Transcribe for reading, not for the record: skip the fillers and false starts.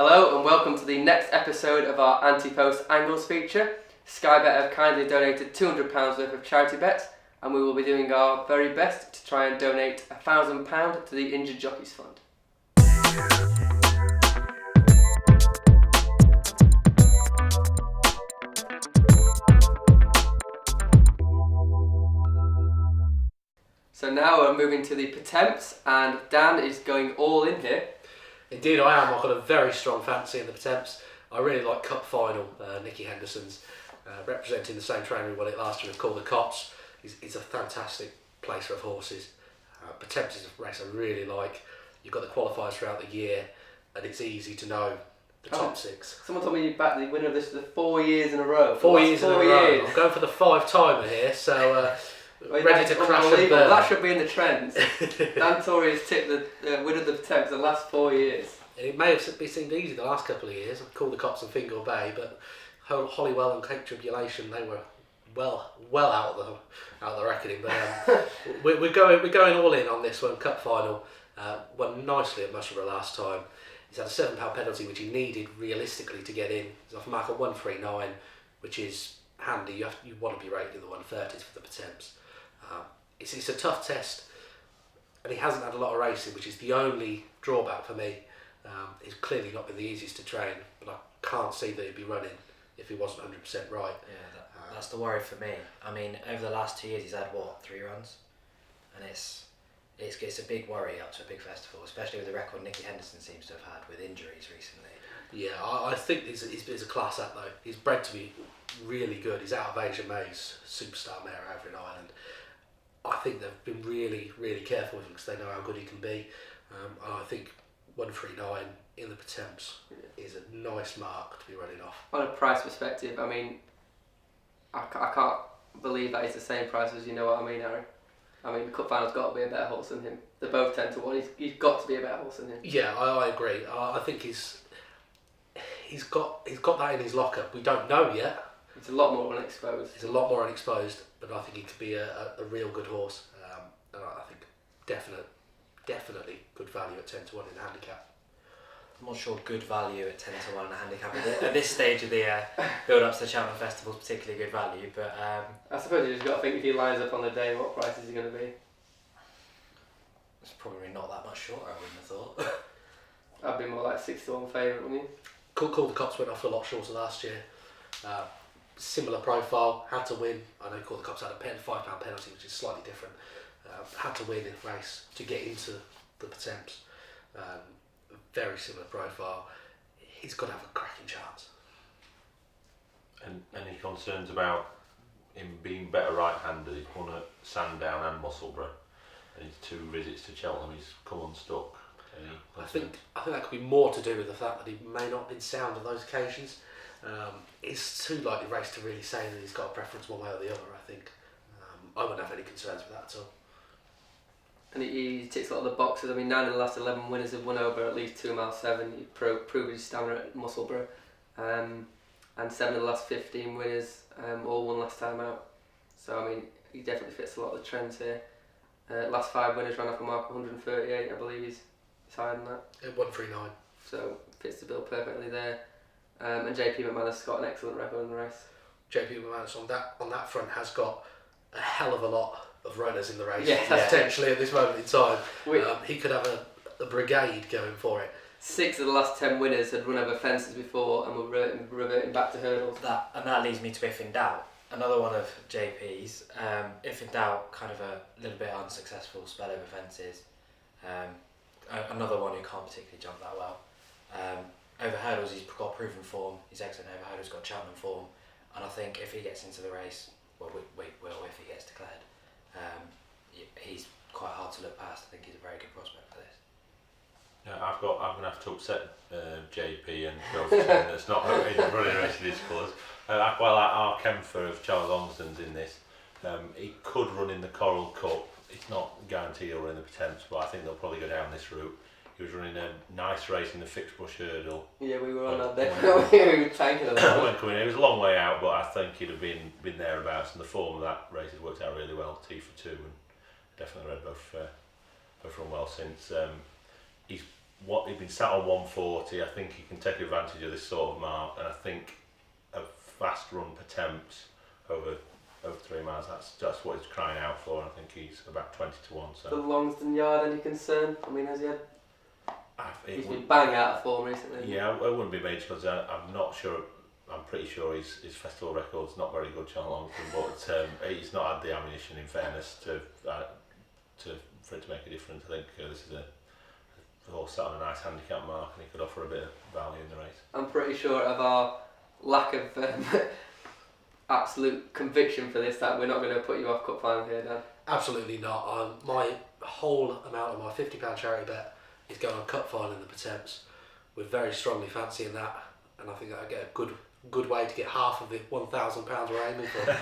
Hello and welcome to the next episode of our Ante-Post Angles feature. SkyBet have kindly donated £200 worth of charity bets, and we will be doing our very best to try and donate £1,000 to the Injured Jockeys Fund. So now we're moving to the Pertemps, and Dan is going all in here. Indeed I am. I've got a very strong fancy in the Pertemps. I really like Cup Final, Nicky Henderson's, representing the same trainer who won it last year with Call the Cops. He's a fantastic placer of horses. Pertemps is a race I really like. You've got the qualifiers throughout the year, and it's easy to know the top six. Someone told me you backed the winner of this for 4 years in a row. 4 years in a row. I'm going for the 5-timer here, so ready to crash and burn. That should be in the trends. Dan Torrey has tipped the winner of the Pertemps the last 4 years. It may have seemed easy the last couple of years. I've called the Cops and Fingal Bay, but Hollywell and Cape Tribulation, they were well out of the reckoning. But we're going all in on this one. Cup Final won nicely at Musselburgh last time. He's had a £7 penalty which he needed realistically to get in. He's off a mark of 139, which is handy. You want to be rated in the 130s for the Pertemps. It's a tough test, and he hasn't had a lot of racing, which is the only drawback for me. He's clearly not been the easiest to train, but I can't see that he'd be running if he wasn't 100% right. Yeah, that's the worry for me. I mean, over the last 2 years he's had, 3 runs? And it's a big worry up to a big festival, especially with the record Nicky Henderson seems to have had with injuries recently. Yeah, I think he's a class act though. He's bred to be really good. He's out of Asia May's superstar mare over in Ireland. I think they've been really, really careful with him because they know how good he can be. And I think 139 in the Pertemps is a nice mark to be running off. On a price perspective, I mean, I can't believe that it's the same price as, you know what I mean, Harry? I mean, the Cup Final's got to be a better horse than him. They're both 10 to 1. He's got to be a better horse than him. Yeah, I agree. I think he's got that in his locker. We don't know yet. It's a lot more unexposed. He's a lot more unexposed, but I think he could be a real good horse. And I think definitely good value at 10 to 1 in the handicap. I'm not sure good value at 10 to 1 in a handicap at this stage of the build-up to the Cheltenham Festival is particularly good value, but I suppose you just got to think if he lines up on the day, what price is he going to be? it's probably not that much shorter, I wouldn't have thought. I'd be more like 6 to 1 favourite, wouldn't you? Call the Cops went off a lot shorter last year. Similar profile, had to win. I know Call the Cops had a £5 penalty, which is slightly different. Had to win in the race to get into the Pertemps. Very similar profile. He's got to have a cracking chance. And any concerns about him being better right-handed? He's won at Sandown and Musselburgh, and his 2 visits to Cheltenham he's come unstuck. I think that could be more to do with the fact that he may not have been sound on those occasions. It's too likely race to really say that he's got a preference one way or the other. I think I wouldn't have any concerns with that at all. And he ticks a lot of the boxes. I mean, 9 of the last 11 winners have won over at least 2 mile 7. He proved his stamina at Musselburgh. And 7 of the last 15 winners all won last time out. So, I mean, he definitely fits a lot of the trends here. Last 5 winners ran off a mark of 138, I believe he's higher than that. At 139. So, fits the bill perfectly there. And JP McManus got an excellent record in the race. JP McManus on that front has got a hell of a lot of runners in the race, yeah. Potentially at this moment in time. He could have a brigade going for it. 6 of the last 10 winners had run over fences before and were reverting back to hurdles. That leads me to If in Doubt, another one of JP's. If in Doubt, kind of a little bit unsuccessful spell over fences. Another one who can't particularly jump that well. Over hurdles, he's got proven form. He's excellent over hurdles, got Cheltenham form, and I think if he gets into the race, if he gets declared, he's quite hard to look past. I think he's a very good prospect for this. Yeah, I'm going to have to upset JP and go for something that's not running a race of his colours. Our Kempfer of Charles Longston's in this. He could run in the Coral Cup. It's not guaranteed he'll run in the Pertemps, but I think they'll probably go down this route. He was running a nice race in the Fixed Bush Hurdle. Yeah, we were on that day. We were tanking a lot. It was a long way out, but I think he'd have been thereabouts, and the form of that race has worked out really well. T for 2, and definitely read both run well since. He's what he'd been sat on 140. I think he can take advantage of this sort of mark, and I think a fast run Pertemps over 3 miles. That's what he's crying out for. I think he's about 20 to 1. The So Longston Yard, any concern? I mean, has he had? He's it been would, bang out of form recently. yeah, it wouldn't be major because I'm not sure. I'm pretty sure his festival record's not very good, John Longton, but he's not had the ammunition, in fairness, for it to make a difference. I think this is a horse sat on a nice handicap mark, and he could offer a bit of value in the race. I'm pretty sure of our lack of absolute conviction for this that we're not going to put you off cup final here, Dan. Absolutely not. My whole amount of my £50 charity bet is going on cup final in the Pertemps. We're very strongly fancying that, and I think that'll get a good way to get half of the £1,000 we're aiming for.